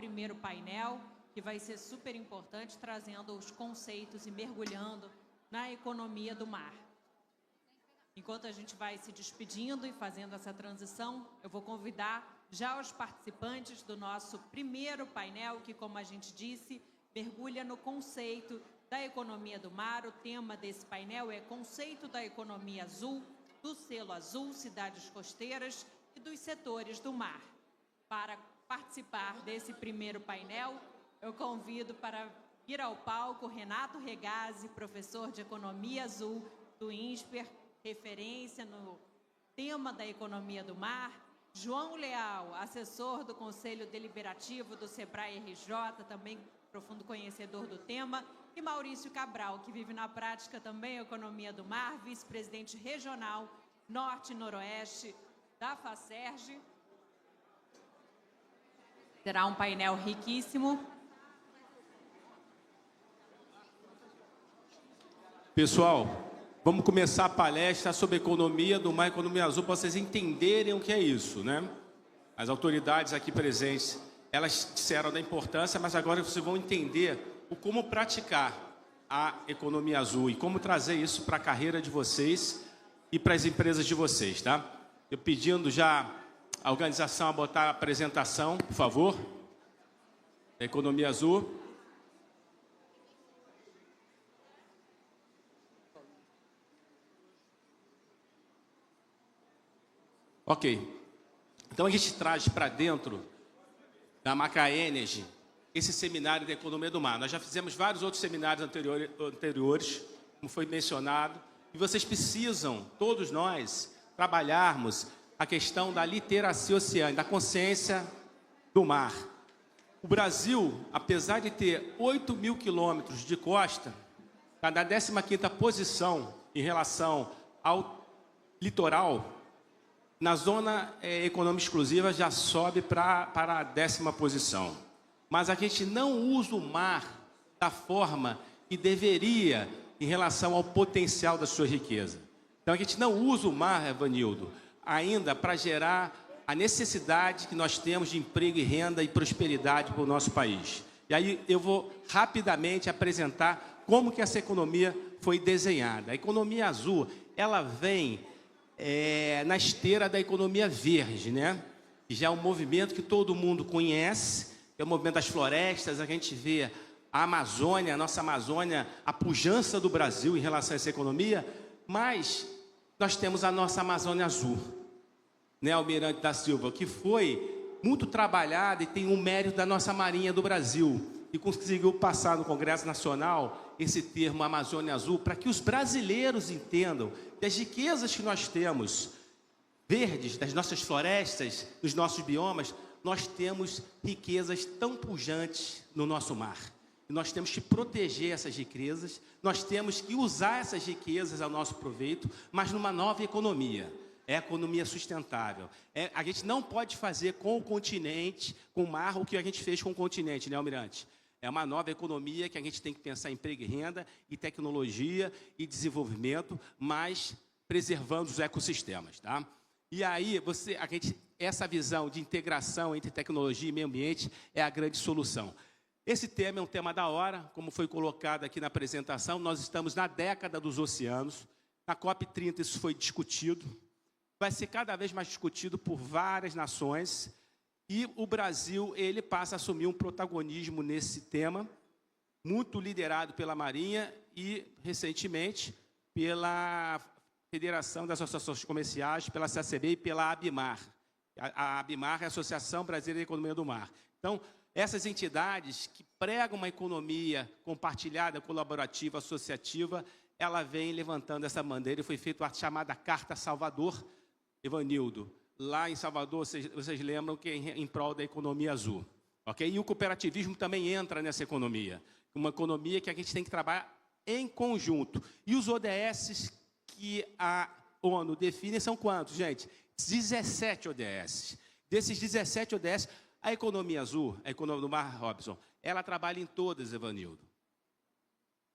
primeiro painel, que vai ser super importante, trazendo os conceitos e mergulhando na economia do mar. Enquanto a gente vai se despedindo e fazendo essa transição, eu vou convidar já os participantes do nosso primeiro painel, que, como a gente disse, mergulha no conceito da economia do mar. O tema desse painel é Conceito da Economia Azul, do Selo Azul, Cidades Costeiras e dos Setores do Mar. Para participar desse primeiro painel, eu convido para vir ao palco Renato Regazzi, professor de Economia Azul do INSPER, referência no tema da economia do mar, João Leal, assessor do Conselho Deliberativo do SEBRAE-RJ, também profundo conhecedor do tema, e Maurício Cabral, que vive na prática também a economia do mar, vice-presidente regional Norte e Noroeste da FACERJ. Será um painel riquíssimo. Pessoal, vamos começar a palestra sobre economia do mar e economia azul, para vocês entenderem o que é isso, né? As autoridades aqui presentes, elas disseram da importância, mas agora vocês vão entender o como praticar a economia azul e como trazer isso para a carreira de vocês e para as empresas de vocês, tá? Eu pedindo já a organização a botar a apresentação, por favor, da economia azul. Ok. Então a gente traz para dentro da Maca Energy esse seminário da economia do mar. Nós já fizemos vários outros seminários anteriores, como foi mencionado, e vocês precisam, todos nós, trabalharmos a questão da literacia oceânica, da consciência do mar. O Brasil, apesar de ter 8.000 quilômetros de costa, está na 15ª posição em relação ao litoral. Na zona econômica exclusiva já sobe para a 10ª posição. Mas a gente não usa o mar da forma que deveria em relação ao potencial da sua riqueza. Então a gente não usa o mar, Evanildo, ainda para gerar a necessidade que nós temos de emprego e renda e prosperidade para o nosso país. E aí eu vou rapidamente apresentar como que essa economia foi desenhada. A economia azul, ela vem na esteira da economia verde, né? Que já é um movimento que todo mundo conhece, é o movimento das florestas. A gente vê a Amazônia, a nossa Amazônia, a pujança do Brasil em relação a essa economia, mas nós temos a nossa Amazônia Azul, né, Almirante da Silva, que foi muito trabalhada e tem um mérito da nossa Marinha do Brasil, e conseguiu passar no Congresso Nacional esse termo Amazônia Azul, para que os brasileiros entendam que as riquezas que nós temos, verdes, das nossas florestas, dos nossos biomas, nós temos riquezas tão pujantes no nosso mar. E nós temos que proteger essas riquezas, nós temos que usar essas riquezas ao nosso proveito, mas numa nova economia. É a economia sustentável. A gente não pode fazer com o continente, com o mar, o que a gente fez com o continente, né, Almirante? É uma nova economia que a gente tem que pensar em emprego e renda, e tecnologia e desenvolvimento, mas preservando os ecossistemas, tá? E aí, essa visão de integração entre tecnologia e meio ambiente é a grande solução. Esse tema é um tema da hora, como foi colocado aqui na apresentação. Nós estamos na década dos oceanos. Na COP30 isso foi discutido. Vai ser cada vez mais discutido por várias nações. E o Brasil, ele passa a assumir um protagonismo nesse tema, muito liderado pela Marinha e, recentemente, pela Federação das Associações Comerciais, pela CACB e pela ABIMAR. A ABIMAR é a Associação Brasileira de Economia do Mar. Então, essas entidades que pregam uma economia compartilhada, colaborativa, associativa, ela vem levantando essa bandeira, e foi feita a chamada Carta Salvador, Evanildo. Lá em Salvador, vocês lembram que é em prol da economia azul. Okay? E o cooperativismo também entra nessa economia. Uma economia que a gente tem que trabalhar em conjunto. E os ODS que a ONU define são quantos, gente? 17 ODS. Desses 17 ODS, a economia azul, a economia do mar, Robson, ela trabalha em todas, Evanildo.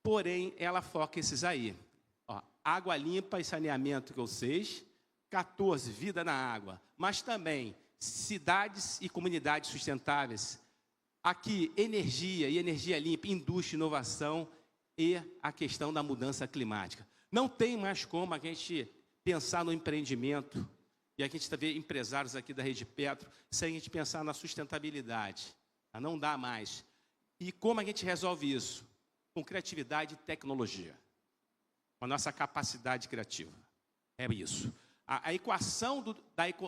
Porém, ela foca esses aí. Ó, água limpa e saneamento, que é o 6. 14, vida na água. Mas também cidades e comunidades sustentáveis. aqui energia e energia limpa, indústria, inovação e a questão da mudança climática. Não tem mais como a gente pensar no empreendimento, e aqui a gente vê empresários aqui da Rede Petro, sem a gente pensar na sustentabilidade. Não dá mais. E como a gente resolve isso? Com criatividade e tecnologia. Com a nossa capacidade criativa. É isso. A equação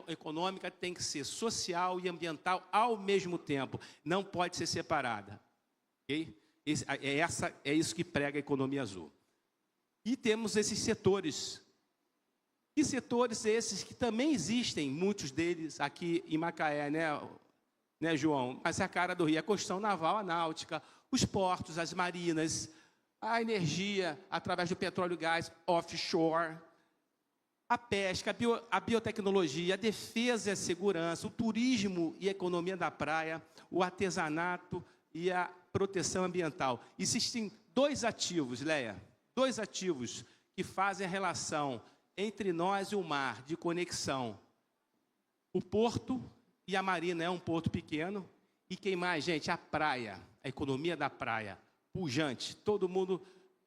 econômica tem que ser social e ambiental ao mesmo tempo. Não pode ser separada. Okay? É isso que prega a economia azul. E temos esses setores. E setores esses que também existem, muitos deles aqui em Macaé, né, João? Mas é a cara do Rio, a construção naval, a náutica, os portos, as marinas, a energia através do petróleo e gás offshore, a pesca, a biotecnologia, a defesa e a segurança, o turismo e a economia da praia, o artesanato e a proteção ambiental. Existem dois ativos, Leia, dois ativos que fazem a relação entre nós e o mar, de conexão. O porto e a marina é um porto pequeno. E quem mais, gente? A praia, a economia da praia, pujante. Todo mundo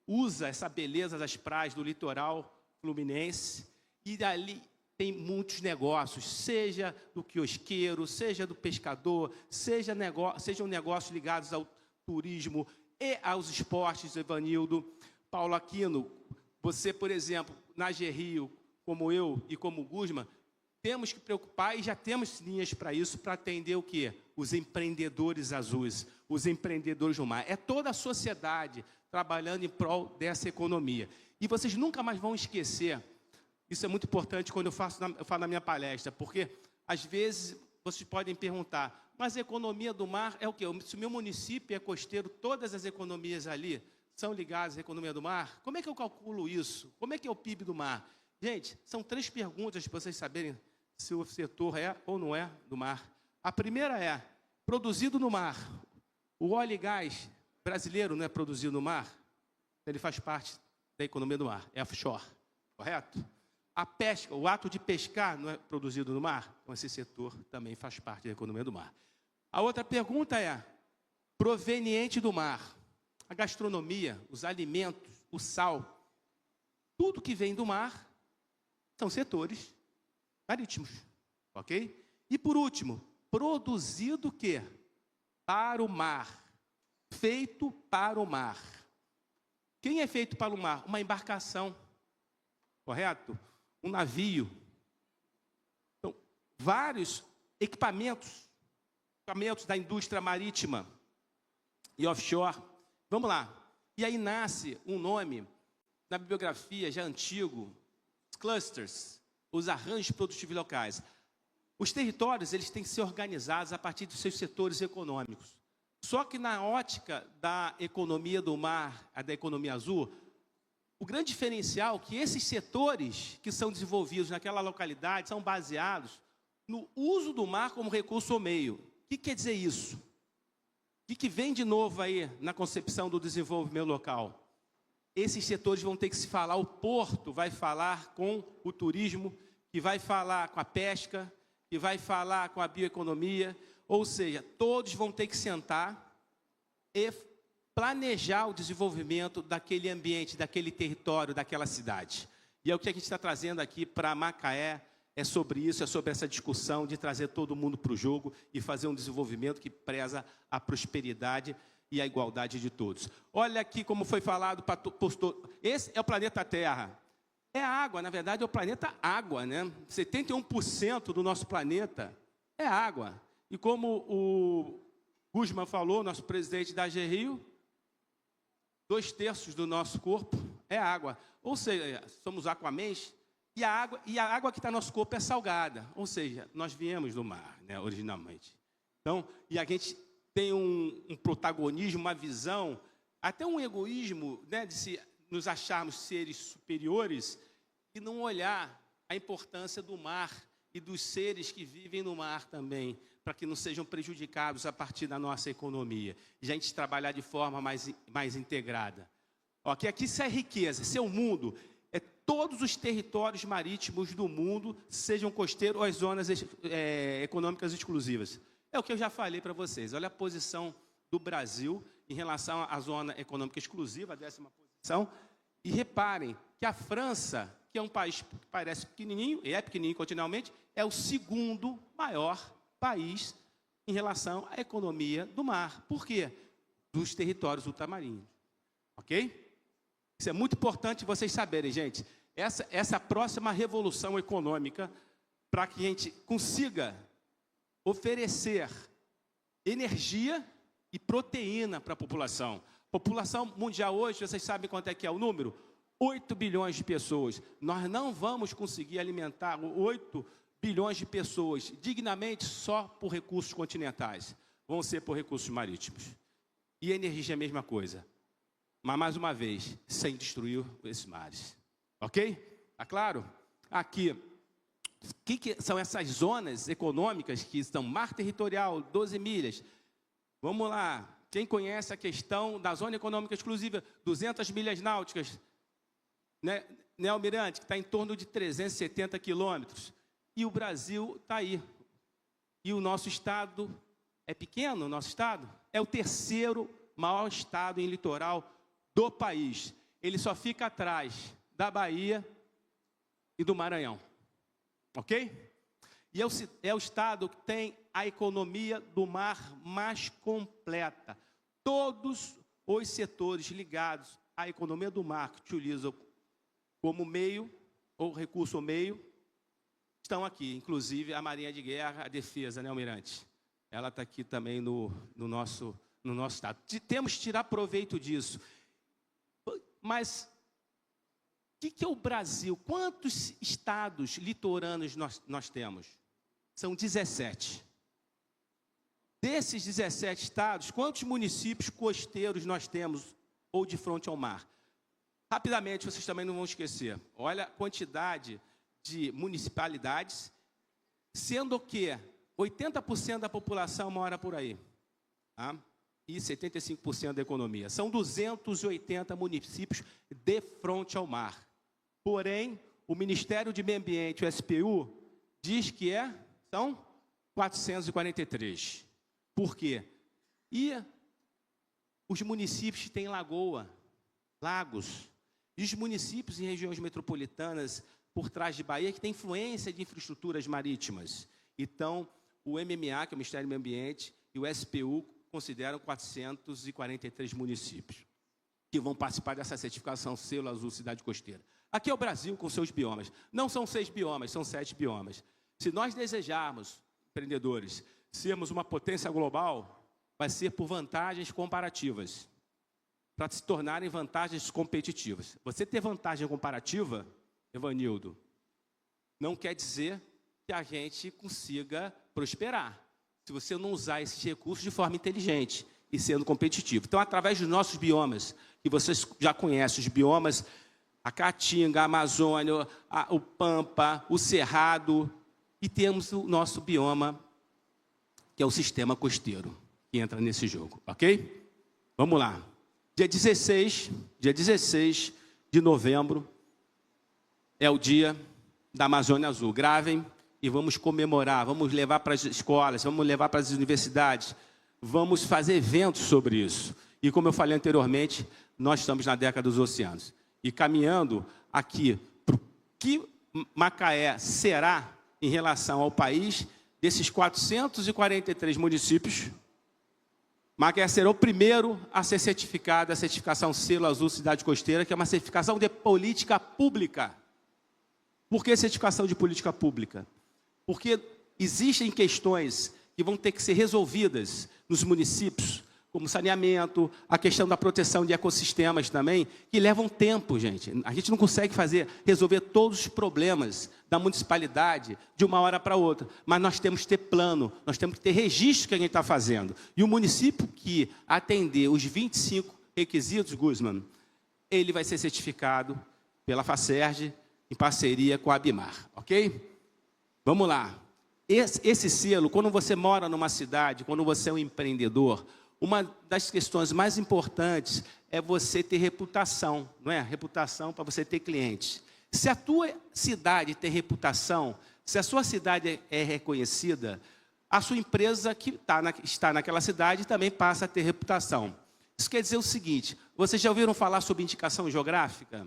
usa essa beleza das praias do litoral fluminense. E dali tem muitos negócios, seja do quiosqueiro, seja do pescador, sejam negócios ligados ao turismo e aos esportes, Evanildo. Paulo Aquino, você, por exemplo, na Gerrio, como eu e como o Guzman, temos que preocupar e já temos linhas para isso, para atender o quê? Os empreendedores azuis, os empreendedores do mar. É toda a sociedade trabalhando em prol dessa economia. E vocês nunca mais vão esquecer, isso é muito importante quando eu falo na minha palestra, porque, às vezes, vocês podem perguntar, mas a economia do mar é o quê? Se o meu município é costeiro, todas as economias ali são ligadas à economia do mar? Como é que eu calculo isso? Como é que é o PIB do mar? Gente, são 3 perguntas para vocês saberem se o setor é ou não é do mar. A primeira é, produzido no mar, o óleo e gás brasileiro não é produzido no mar? Ele faz parte da economia do mar, é offshore, correto? A pesca, o ato de pescar não é produzido no mar? Então, esse setor também faz parte da economia do mar. A outra pergunta é, proveniente do mar, a gastronomia, os alimentos, o sal, tudo que vem do mar são setores marítimos, ok? E por último, produzido o quê? Para o mar, feito para o mar. Quem é feito para o mar? Uma embarcação, correto? Um navio. Então, vários equipamentos da indústria marítima e offshore. Vamos lá. E aí nasce um nome, na bibliografia já antigo, os clusters, os arranjos produtivos locais. Os territórios, eles têm que ser organizados a partir dos seus setores econômicos. Só que na ótica da economia do mar, da economia azul, o grande diferencial é que esses setores que são desenvolvidos naquela localidade são baseados no uso do mar como recurso ou meio. O que quer dizer isso? O que vem de novo aí na concepção do desenvolvimento local? Esses setores vão ter que se falar, o porto vai falar com o turismo, que vai falar com a pesca, que vai falar com a bioeconomia, ou seja, todos vão ter que sentar e planejar o desenvolvimento daquele ambiente, daquele território, daquela cidade. E é o que a gente está trazendo aqui para Macaé, é sobre isso, é sobre essa discussão de trazer todo mundo para o jogo e fazer um desenvolvimento que preza a prosperidade e a igualdade de todos. Olha aqui como foi falado, esse é o planeta Terra. É a água, na verdade é o planeta água, né? 71% do nosso planeta é água. E como o Guzman falou, nosso presidente da Gerrio, 2/3 do nosso corpo é água. Ou seja, somos aquamens, e a água que está no nosso corpo é salgada. Ou seja, nós viemos do mar, né, originalmente. Então, e a gente tem um protagonismo, uma visão, até um egoísmo, né, de nos acharmos seres superiores e não olhar a importância do mar e dos seres que vivem no mar também, para que não sejam prejudicados a partir da nossa economia. E a gente trabalhar de forma mais integrada. Ok? Aqui isso é riqueza, isso é o mundo. É todos os territórios marítimos do mundo, sejam costeiros ou as zonas econômicas exclusivas. É o que eu já falei para vocês. Olha a posição do Brasil em relação à zona econômica exclusiva, a 10ª posição. E reparem que a França, que é um país que parece pequenininho, e é pequenininho continuamente, é o 2º maior país em relação à economia do mar. Por quê? Dos territórios ultramarinhos. Ok? Isso é muito importante vocês saberem, gente. Essa próxima revolução econômica, para que a gente consiga oferecer energia e proteína para a população. População mundial hoje, vocês sabem quanto é que é o número? 8 bilhões de pessoas. Nós não vamos conseguir alimentar 8 bilhões de pessoas dignamente só por recursos continentais. Vão ser por recursos marítimos. E a energia é a mesma coisa. Mas, mais uma vez, sem destruir esses mares. Ok? Tá claro? Aqui, o que são essas zonas econômicas que estão mar territorial, 12 milhas? Vamos lá. Quem conhece a questão da zona econômica exclusiva, 200 milhas náuticas, né, Almirante, que está em torno de 370 quilômetros. E o Brasil está aí. E o nosso estado é pequeno, o nosso estado é o 3º maior estado em litoral do país. Ele só fica atrás da Bahia e do Maranhão. Ok? E é o estado que tem a economia do mar mais completa. Todos os setores ligados à economia do mar que utilizam como meio, ou recurso ou meio, estão aqui. Inclusive a Marinha de Guerra, a Defesa, né, Almirante? Ela está aqui também no nosso estado. Temos que tirar proveito disso. Mas o que é o Brasil? Quantos estados litorâneos nós temos? São 17. Desses 17 estados, quantos municípios costeiros nós temos ou de frente ao mar? Rapidamente, vocês também não vão esquecer. Olha a quantidade de municipalidades, sendo que 80% da população mora por aí. Tá? E 75% da economia. São 280 municípios de frente ao mar. Porém, o Ministério de Meio Ambiente, o SPU, diz que são 443. Por quê? E os municípios têm lagoa, lagos. E os municípios em regiões metropolitanas, por trás de Bahia, que têm influência de infraestruturas marítimas. Então, o MMA, que é o Ministério do Meio Ambiente, e o SPU consideram 443 municípios que vão participar dessa certificação Selo Azul Cidade Costeira. Aqui é o Brasil com seus biomas. Não são 6 biomas, são 7 biomas. Se nós desejarmos, empreendedores, sermos uma potência global, vai ser por vantagens comparativas, para se tornarem vantagens competitivas. Você ter vantagem comparativa, Evanildo, não quer dizer que a gente consiga prosperar, se você não usar esses recursos de forma inteligente e sendo competitivo. Então, através dos nossos biomas, que vocês já conhecem, os biomas, a Caatinga, a Amazônia, o Pampa, o Cerrado, e temos o nosso bioma, que é o sistema costeiro, que entra nesse jogo, ok? Vamos lá. Dia 16 de novembro é o dia da Amazônia Azul. Gravem e vamos comemorar, vamos levar para as escolas, vamos levar para as universidades, vamos fazer eventos sobre isso. E como eu falei anteriormente, nós estamos na década dos oceanos. E caminhando aqui para o que Macaé será em relação ao país, desses 443 municípios, Macaé será o primeiro a ser certificado, a certificação Selo Azul Cidade Costeira, que é uma certificação de política pública. Por que certificação de política pública? Porque existem questões que vão ter que ser resolvidas nos municípios, como saneamento, a questão da proteção de ecossistemas também, que levam tempo, gente. A gente não consegue resolver todos os problemas da municipalidade de uma hora para outra, mas nós temos que ter plano, nós temos que ter registro que a gente está fazendo. E o município que atender os 25 requisitos, Guzman, ele vai ser certificado pela FACERJ, em parceria com a Abimar, ok? Vamos lá. Esse selo, quando você mora numa cidade, quando você é um empreendedor, uma das questões mais importantes é você ter reputação, não é? Reputação para você ter clientes. Se a tua cidade tem reputação, se a sua cidade é reconhecida, a sua empresa que está naquela cidade também passa a ter reputação. Isso quer dizer o seguinte: vocês já ouviram falar sobre indicação geográfica?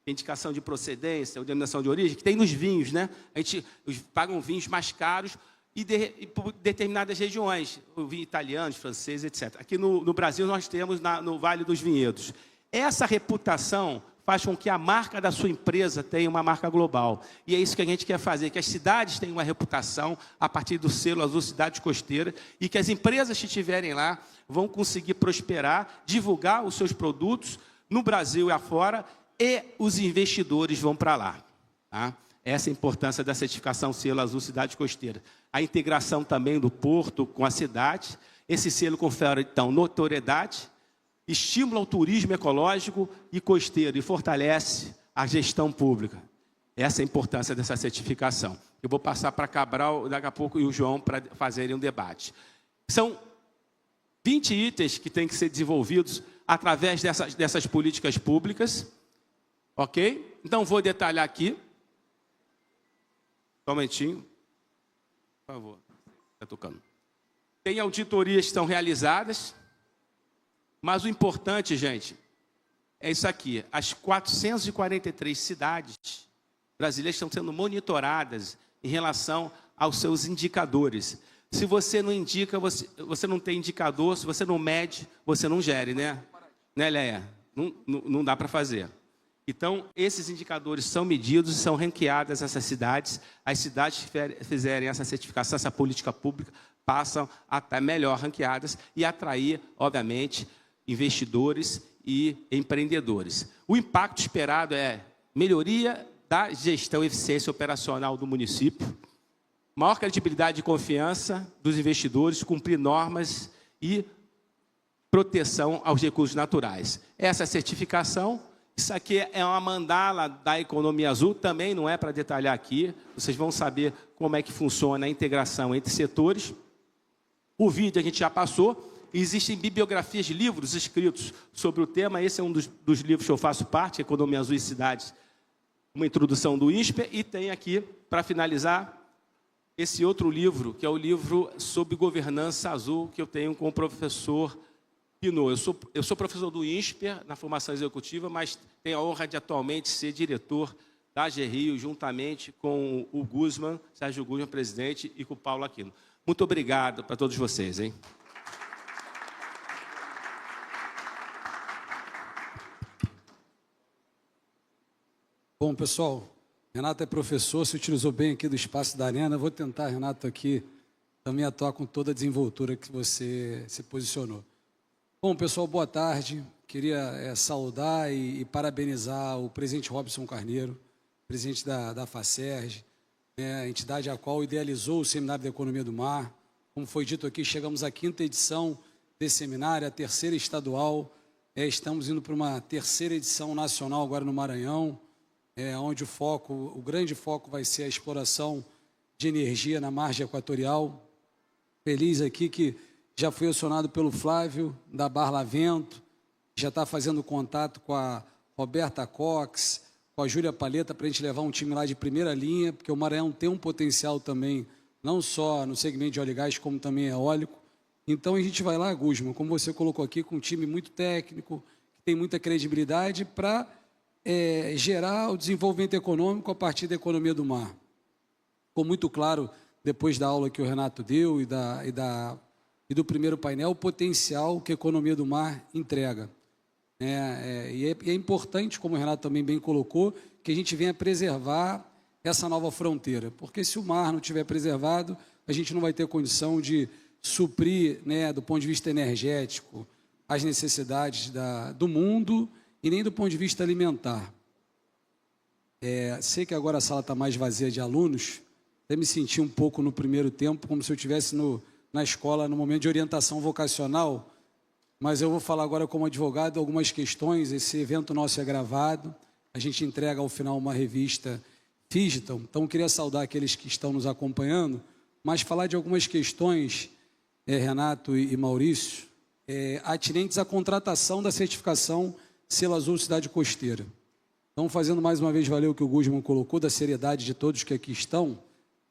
Indicação de procedência, ou denominação de origem, que tem nos vinhos, né? A gente pagam vinhos mais caros e por determinadas regiões, o vinho italiano, francês, etc. Aqui no Brasil nós temos no Vale dos Vinhedos. Essa reputação faz com que a marca da sua empresa tenha uma marca global. E é isso que a gente quer fazer, que as cidades tenham uma reputação a partir do selo Azul Cidade Costeira e que as empresas que estiverem lá vão conseguir prosperar, divulgar os seus produtos no Brasil e afora, e os investidores vão para lá. Tá? Essa é a importância da certificação selo Azul Cidade Costeira. A integração também do porto com a cidade. Esse selo confere, então, notoriedade, estimula o turismo ecológico e costeiro e fortalece a gestão pública. Essa é a importância dessa certificação. Eu vou passar para Cabral, daqui a pouco, e o João para fazerem um debate. São 20 itens que têm que ser desenvolvidos através dessas políticas públicas. Ok? Então, vou detalhar aqui. Só um momentinho. Por favor. Está tocando. Tem auditorias que são realizadas. Mas o importante, gente, é isso aqui. As 443 cidades brasileiras estão sendo monitoradas em relação aos seus indicadores. Se você não indica, você não tem indicador. Se você não mede, você não gere, né? Né, Leia? Não dá para fazer. Então, esses indicadores são medidos e são ranqueadas essas cidades. As cidades que fizerem essa certificação, essa política pública, passam a estar melhor ranqueadas e atrair, obviamente, investidores e empreendedores. O impacto esperado é melhoria da gestão e eficiência operacional do município, maior credibilidade e confiança dos investidores, cumprir normas e proteção aos recursos naturais. Essa certificação, isso aqui é uma mandala da economia azul, também não é para detalhar aqui, vocês vão saber como é que funciona a integração entre setores. O vídeo a gente já passou. Existem bibliografias de livros escritos sobre o tema. Esse é um dos livros que eu faço parte, Economia Azul e Cidades, uma introdução do INSPER. E tem aqui, para finalizar, esse outro livro, que é o livro sobre governança azul, que eu tenho com o professor Pinot. Eu sou professor do INSPER, na formação executiva, mas tenho a honra de atualmente ser diretor da AGRIO, juntamente com o Guzman, Sérgio Guzman, presidente, e com o Paulo Aquino. Muito obrigado para todos vocês, hein? Bom, pessoal, Renato é professor, se utilizou bem aqui do espaço da arena. Vou tentar, Renato, aqui também atuar com toda a desenvoltura que você se posicionou. Bom, pessoal, boa tarde. Queria saudar e parabenizar o presidente Robson Carneiro, presidente da FACERJ, a entidade a qual idealizou o Seminário da Economia do Mar. Como foi dito aqui, chegamos à 5ª edição desse seminário, a 3ª estadual. Estamos indo para uma 3ª edição nacional agora no Maranhão, onde o grande foco vai ser a exploração de energia na margem equatorial. Feliz aqui que já fui acionado pelo Flávio, da Barlavento, já está fazendo contato com a Roberta Cox, com a Júlia Paleta, para a gente levar um time lá de primeira linha, porque o Maranhão tem um potencial também, não só no segmento de óleo e gás, como também eólico. Então, a gente vai lá, Guzman, como você colocou aqui, com um time muito técnico, que tem muita credibilidade, para gerar o desenvolvimento econômico a partir da economia do mar. Ficou muito claro, depois da aula que o Renato deu e do primeiro painel, o potencial que a economia do mar entrega. E é importante, como o Renato também bem colocou, que a gente venha preservar essa nova fronteira, porque se o mar não estiver preservado, a gente não vai ter condição de suprir, do ponto de vista energético, as necessidades do mundo e nem do ponto de vista alimentar. Sei que agora a sala está mais vazia de alunos, até me senti um pouco no primeiro tempo, como se eu estivesse na escola, no momento de orientação vocacional, mas eu vou falar agora como advogado algumas questões. Esse evento nosso é gravado, a gente entrega ao final uma revista Digital, então eu queria saudar aqueles que estão nos acompanhando, mas falar de algumas questões, Renato e Maurício, atinentes à contratação da certificação Selo Azul Cidade Costeira. Então, fazendo mais uma vez valer o que o Guzman colocou, da seriedade de todos que aqui estão,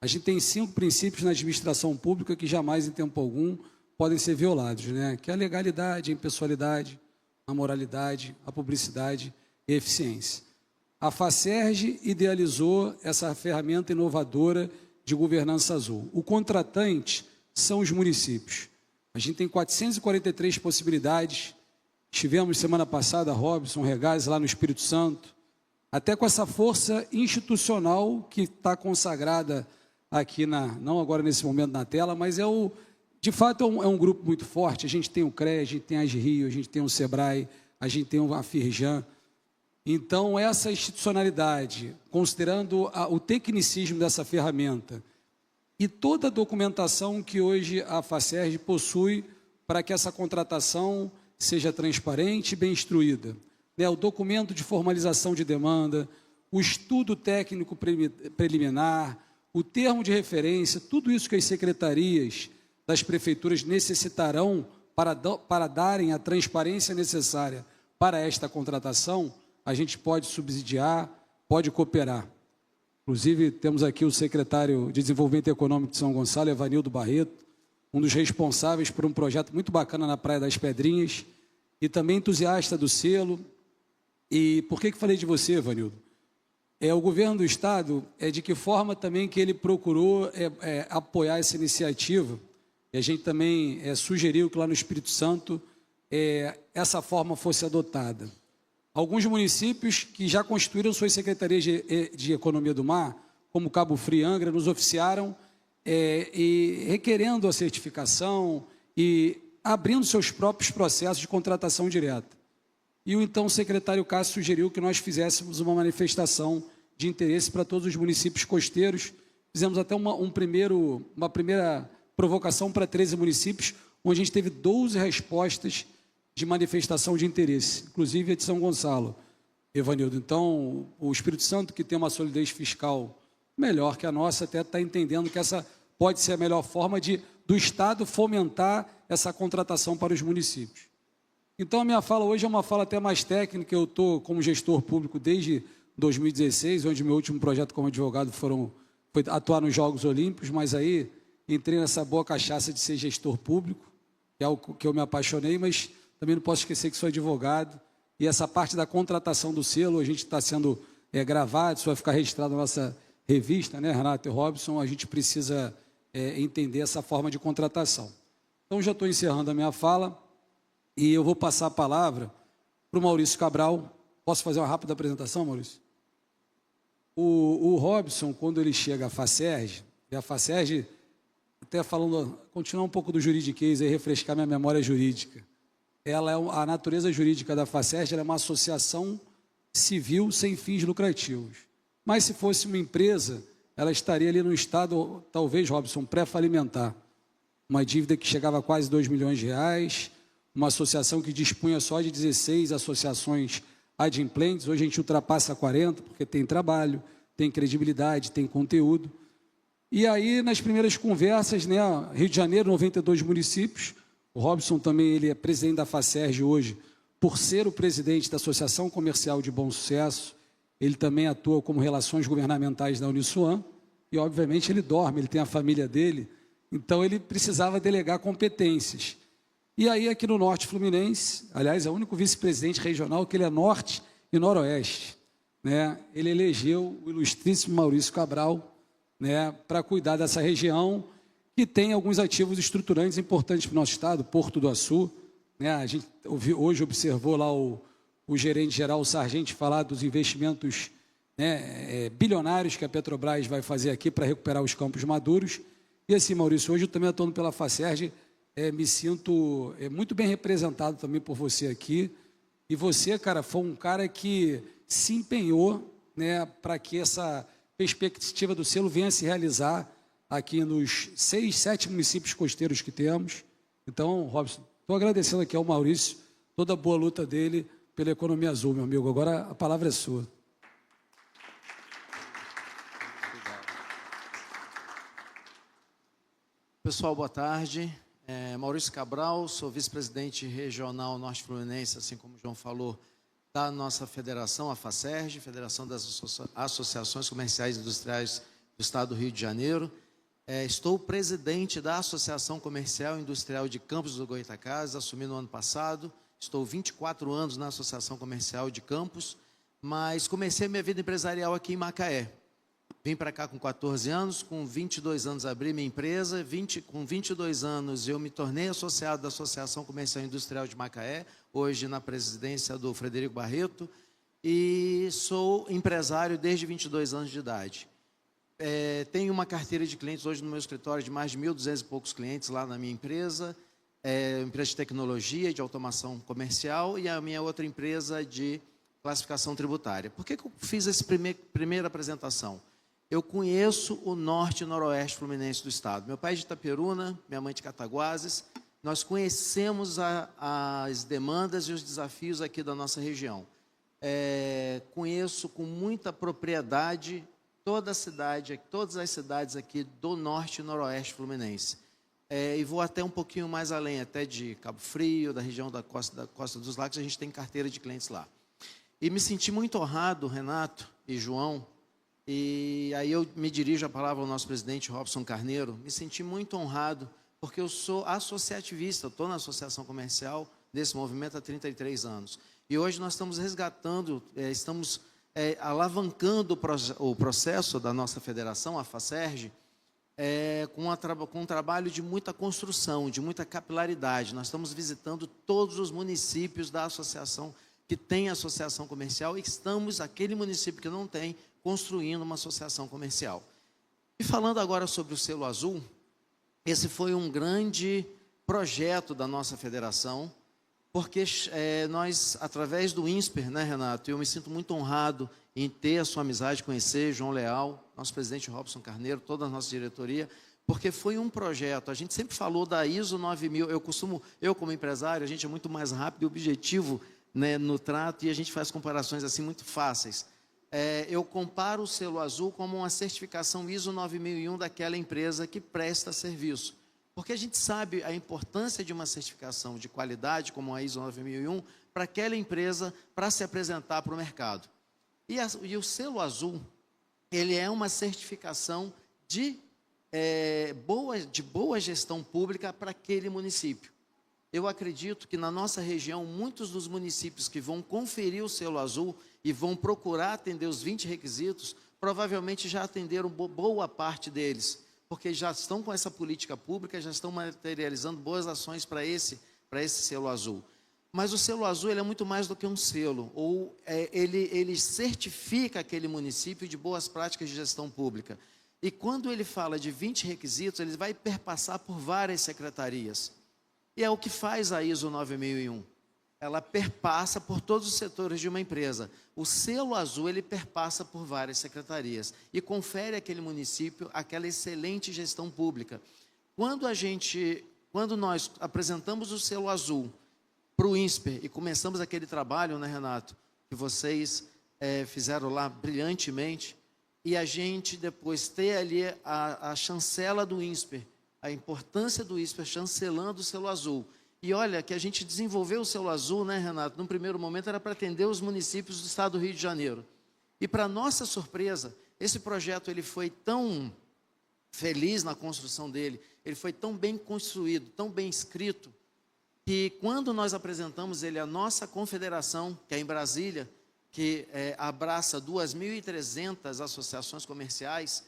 A gente tem 5 princípios na administração pública que jamais, em tempo algum, podem ser violados, né? Que é a legalidade, a impessoalidade, a moralidade, a publicidade e a eficiência. A FACERJ idealizou essa ferramenta inovadora de governança azul. O contratante são os municípios. A gente tem 443 possibilidades. Estivemos semana passada, Robson, Regás, lá no Espírito Santo, até com essa força institucional que está consagrada aqui, não agora nesse momento na tela, mas de fato é um grupo muito forte. A gente tem o CREA, a gente tem a AGRIO, a gente tem o SEBRAE, a gente tem a FIRJAN. Então, essa institucionalidade, considerando o tecnicismo dessa ferramenta e toda a documentação que hoje a FACERJ possui para que essa contratação seja transparente e bem instruída, né? O documento de formalização de demanda, o estudo técnico preliminar, o termo de referência, tudo isso que as secretarias das prefeituras necessitarão para darem a transparência necessária para esta contratação, a gente pode subsidiar, pode cooperar. Inclusive, temos aqui o secretário de Desenvolvimento Econômico de São Gonçalo, Evanildo Barreto, um dos responsáveis por um projeto muito bacana na Praia das Pedrinhas, e também entusiasta do selo. E por que falei de você, Evanildo? O governo do Estado, de que forma também que ele procurou apoiar essa iniciativa, e a gente também sugeriu que lá no Espírito Santo essa forma fosse adotada. Alguns municípios que já constituíram suas secretarias de Economia do Mar, como Cabo Frio e Angra, nos oficiaram e requerendo a certificação e abrindo seus próprios processos de contratação direta. E o então secretário Cássio sugeriu que nós fizéssemos uma manifestação de interesse para todos os municípios costeiros. Fizemos até uma primeira provocação para 13 municípios, onde a gente teve 12 respostas de manifestação de interesse, inclusive a de São Gonçalo, Evanildo. Então, o Espírito Santo, que tem uma solidez fiscal melhor que a nossa, até está entendendo que essa pode ser a melhor forma do Estado fomentar essa contratação para os municípios. Então, a minha fala hoje é uma fala até mais técnica. Eu estou como gestor público desde 2016, onde meu último projeto como advogado foi atuar nos Jogos Olímpicos, mas aí entrei nessa boa cachaça de ser gestor público, que é o que eu me apaixonei, mas também não posso esquecer que sou advogado, e essa parte da contratação do selo, a gente está sendo gravado, isso vai ficar registrado na nossa revista, né, Renato e Robson, a gente precisa entender essa forma de contratação. Então, já estou encerrando a minha fala, e eu vou passar a palavra para o Maurício Cabral. Posso fazer uma rápida apresentação, Maurício? O Robson, quando ele chega à FACERJ, e a FACERJ, até falando, continuar um pouco do juridiquês e refrescar minha memória jurídica, a natureza jurídica da FACERJ é uma associação civil sem fins lucrativos. Mas se fosse uma empresa, ela estaria ali no estado, talvez, Robson, pré-falimentar. Uma dívida que chegava a quase 2 milhões de reais, uma associação que dispunha só de 16 associações adimplentes. Hoje a gente ultrapassa 40, porque tem trabalho, tem credibilidade, tem conteúdo. E aí, nas primeiras conversas, né, Rio de Janeiro, 92 municípios, o Robson também ele é presidente da FACERJ hoje, por ser o presidente da Associação Comercial de Bom Sucesso, ele também atua como relações governamentais da Uniswan, e obviamente ele dorme, ele tem a família dele, então ele precisava delegar competências. E aí aqui no Norte Fluminense, aliás, é o único vice-presidente regional que ele é Norte e Noroeste, né? Ele elegeu o ilustríssimo Maurício Cabral, né, para cuidar dessa região, que tem alguns ativos estruturantes importantes para o nosso estado, Porto do Açu, né? A gente hoje observou lá o gerente-geral, o Sargente, falar dos investimentos, né, bilionários que a Petrobras vai fazer aqui para recuperar os campos maduros. E assim, Maurício, hoje eu também atuando pela FACERJ, me sinto muito bem representado também por você aqui. E você, cara, foi um cara que se empenhou, né, para que essa perspectiva do selo venha a se realizar aqui nos 6, 7 municípios costeiros que temos. Então, Robson, estou agradecendo aqui ao Maurício, toda a boa luta dele pela economia azul, meu amigo. Agora a palavra é sua. Pessoal, boa tarde. Maurício Cabral, sou vice-presidente regional Norte Fluminense, assim como o João falou, da nossa federação, a FACERJ, Federação das Associações Comerciais e Industriais do Estado do Rio de Janeiro. Estou presidente da Associação Comercial e Industrial de Campos do Goytacazes, assumi no ano passado. Estou 24 anos na Associação Comercial de Campos, mas comecei minha vida empresarial aqui em Macaé. Vim para cá com 14 anos, com 22 anos abri minha empresa, com 22 anos eu me tornei associado da Associação Comercial e Industrial de Macaé, hoje na presidência do Frederico Barreto, e sou empresário desde 22 anos de idade. Tenho uma carteira de clientes hoje no meu escritório de mais de 1.200 e poucos clientes lá na minha empresa, empresa de tecnologia, de automação comercial, e a minha outra empresa de classificação tributária. Por que eu fiz essa primeira apresentação? Eu conheço o norte e noroeste fluminense do estado. Meu pai é de Itaperuna, minha mãe de Cataguases. Nós conhecemos as demandas e os desafios aqui da nossa região. Conheço com muita propriedade todas as cidades aqui do norte e noroeste fluminense. E vou até um pouquinho mais além, até de Cabo Frio, da região da Costa dos Lagos, a gente tem carteira de clientes lá. E me senti muito honrado, Renato e João, e aí eu me dirijo a palavra ao nosso presidente Robson Carneiro, me senti muito honrado, porque eu sou associativista, estou na associação comercial desse movimento há 33 anos. E hoje nós estamos resgatando, estamos alavancando o processo da nossa federação, a FACERJ, com um trabalho de muita construção, de muita capilaridade. Nós estamos visitando todos os municípios da associação que tem associação comercial e estamos, aquele município que não tem, construindo uma associação comercial. E falando agora sobre o selo azul, esse foi um grande projeto da nossa federação, porque nós, através do INSPER, né, Renato, eu me sinto muito honrado em ter a sua amizade, conhecer João Leal, nosso presidente Robson Carneiro, toda a nossa diretoria, porque foi um projeto, a gente sempre falou da ISO 9000, eu como empresário, a gente é muito mais rápido e objetivo, né, no trato, e a gente faz comparações assim muito fáceis. Eu comparo o selo azul como uma certificação ISO 9001 daquela empresa que presta serviço. Porque a gente sabe a importância de uma certificação de qualidade, como a ISO 9001, para aquela empresa, para se apresentar para o mercado. E o selo azul, ele é uma certificação de boa gestão pública para aquele município. Eu acredito que na nossa região, muitos dos municípios que vão conferir o selo azul e vão procurar atender os 20 requisitos, provavelmente já atenderam boa parte deles, porque já estão com essa política pública, já estão materializando boas ações para esse selo azul. Mas o selo azul ele é muito mais do que um selo, ele certifica aquele município de boas práticas de gestão pública. E quando ele fala de 20 requisitos, ele vai perpassar por várias secretarias. E é o que faz a ISO 9001. Ela perpassa por todos os setores de uma empresa. O selo azul, ele perpassa por várias secretarias e confere àquele município aquela excelente gestão pública. Quando nós apresentamos o selo azul para o INSPER e começamos aquele trabalho, né, Renato, que vocês fizeram lá brilhantemente, e a gente depois ter ali a chancela do INSPER, a importância do INSPER chancelando o selo azul. E olha, que a gente desenvolveu o selo azul, né, Renato? Num primeiro momento era para atender os municípios do estado do Rio de Janeiro. E para nossa surpresa, esse projeto ele foi tão feliz na construção dele, ele foi tão bem construído, tão bem escrito, que quando nós apresentamos ele à nossa confederação, que é em Brasília, que abraça 2.300 associações comerciais,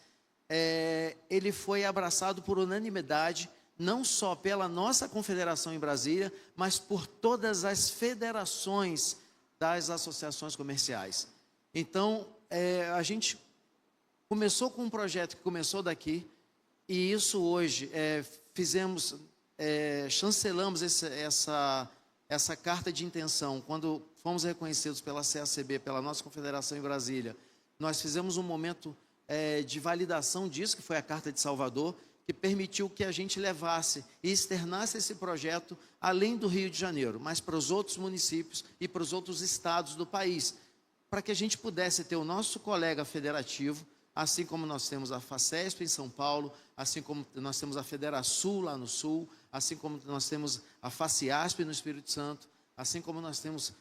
ele foi abraçado por unanimidade, não só pela nossa confederação em Brasília, mas por todas as federações das associações comerciais. Então, a gente começou com um projeto que começou daqui, e isso hoje chancelamos essa carta de intenção. Quando fomos reconhecidos pela CACB, pela nossa confederação em Brasília, nós fizemos um momento de validação disso, que foi a Carta de Salvador, que permitiu que a gente levasse e externasse esse projeto além do Rio de Janeiro, mas para os outros municípios e para os outros estados do país, para que a gente pudesse ter o nosso colega federativo, assim como nós temos a FACESP em São Paulo, assim como nós temos a Federasul lá no Sul, assim como nós temos a FACIASP no Espírito Santo, assim como nós temos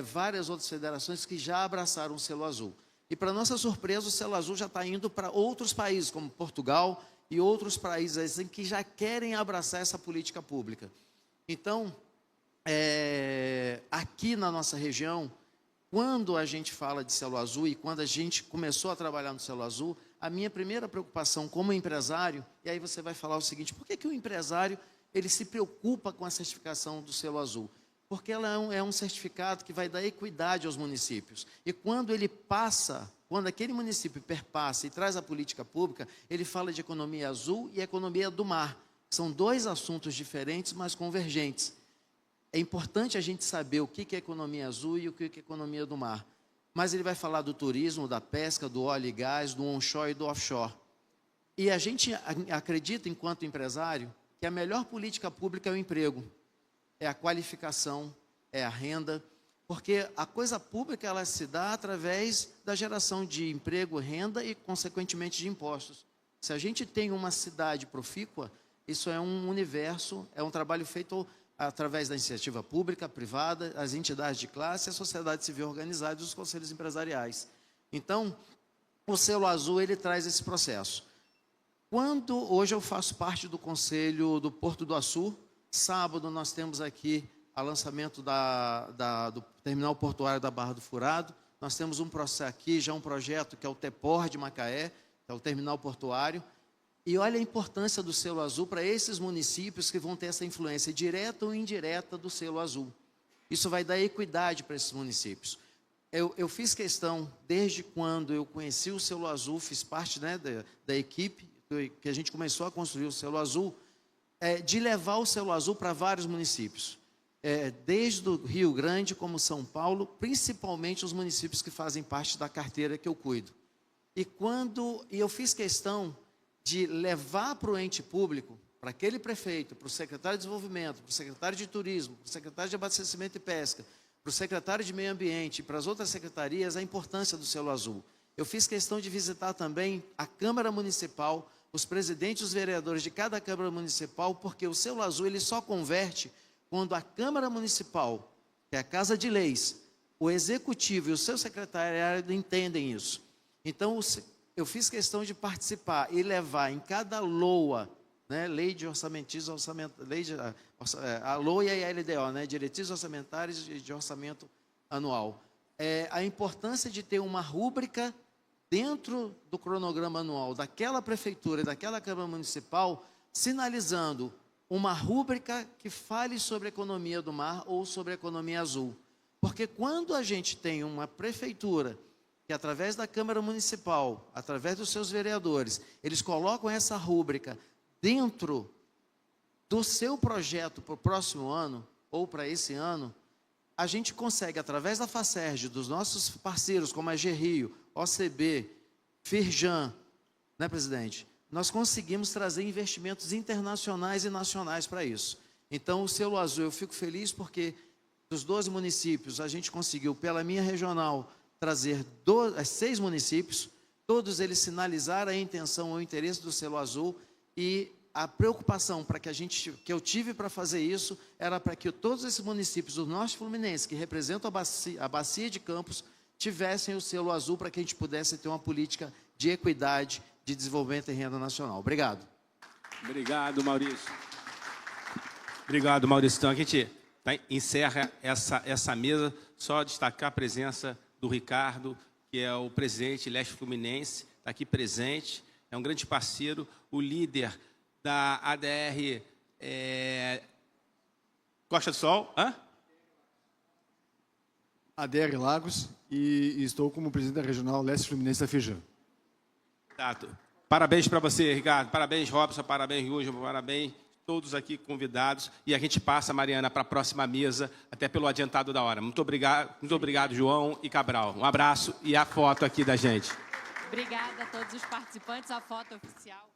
várias outras federações que já abraçaram o selo azul. E, para nossa surpresa, o Selo Azul já está indo para outros países, como Portugal e outros países assim, que já querem abraçar essa política pública. Então, aqui na nossa região, quando a gente fala de Selo Azul e quando a gente começou a trabalhar no Selo Azul, a minha primeira preocupação como empresário, e aí você vai falar o seguinte, por que o empresário ele se preocupa com a certificação do Selo Azul? Porque ela é um certificado que vai dar equidade aos municípios. E quando ele passa, quando aquele município perpassa e traz a política pública, ele fala de economia azul e economia do mar. São dois assuntos diferentes, mas convergentes. É importante a gente saber o que é economia azul e o que é economia do mar. Mas ele vai falar do turismo, da pesca, do óleo e gás, do onshore e do offshore. E a gente acredita, enquanto empresário, que a melhor política pública é o emprego, é a qualificação, é a renda, porque a coisa pública ela se dá através da geração de emprego, renda e, consequentemente, de impostos. Se a gente tem uma cidade profícua, isso é um universo, é um trabalho feito através da iniciativa pública, privada, as entidades de classe, a sociedade civil organizada e os conselhos empresariais. Então, o Selo Azul ele traz esse processo. Hoje eu faço parte do Conselho do Porto do Açu, sábado nós temos aqui o lançamento do Terminal Portuário da Barra do Furado, nós temos um projeto que é o TEPOR de Macaé, que é o Terminal Portuário, e olha a importância do Selo Azul para esses municípios que vão ter essa influência direta ou indireta do Selo Azul. Isso vai dar equidade para esses municípios. Eu fiz questão, desde quando eu conheci o Selo Azul, fiz parte da equipe, que a gente começou a construir o Selo Azul, de levar o Selo Azul para vários municípios. Desde o Rio Grande, como São Paulo, principalmente os municípios que fazem parte da carteira que eu cuido. E eu fiz questão de levar para o ente público, para aquele prefeito, para o secretário de Desenvolvimento, para o secretário de Turismo, para o secretário de Abastecimento e Pesca, para o secretário de Meio Ambiente e para as outras secretarias, a importância do Selo Azul. Eu fiz questão de visitar também a Câmara Municipal, os presidentes e os vereadores de cada Câmara Municipal, porque o Selo Azul ele só converte quando a Câmara Municipal, que é a Casa de Leis, o Executivo e o seu secretariado entendem isso. Então, eu fiz questão de participar e levar em cada LOA, Lei de Orçamentismo, a LOA e a LDO, Diretrizes Orçamentárias de Orçamento Anual. A importância de ter uma rúbrica dentro do cronograma anual daquela prefeitura e daquela Câmara Municipal, sinalizando uma rúbrica que fale sobre a economia do mar ou sobre a economia azul. Porque quando a gente tem uma prefeitura que através da Câmara Municipal, através dos seus vereadores, eles colocam essa rúbrica dentro do seu projeto para o próximo ano, ou para esse ano, a gente consegue, através da FACERJ, dos nossos parceiros, como a GRIO, OCB, Firjan, presidente? Nós conseguimos trazer investimentos internacionais e nacionais para isso. Então, o Selo Azul, eu fico feliz porque dos 12 municípios, a gente conseguiu, pela minha regional, trazer 6 municípios, todos eles sinalizaram a intenção ou o interesse do Selo Azul e a preocupação que eu tive para fazer isso era para que todos esses municípios do Norte Fluminense, que representam a bacia de Campos, tivessem o Selo Azul para que a gente pudesse ter uma política de equidade, de desenvolvimento e renda nacional. Obrigado. Obrigado, Maurício. Obrigado, Maurício. Então, a gente encerra essa mesa, só destacar a presença do Ricardo, que é o presidente Leste Fluminense, está aqui presente, é um grande parceiro, o líder da ADR Costa do Sol. ADR Lagos, e estou como presidente da Regional Leste Fluminense da Firjan. Exato. Parabéns para você, Ricardo. Parabéns, Robson. Parabéns, Rúgio. Parabéns, todos aqui convidados. E a gente passa, Mariana, para a próxima mesa, até pelo adiantado da hora. Muito obrigado, João e Cabral. Um abraço e a foto aqui da gente. Obrigada a todos os participantes. A foto oficial.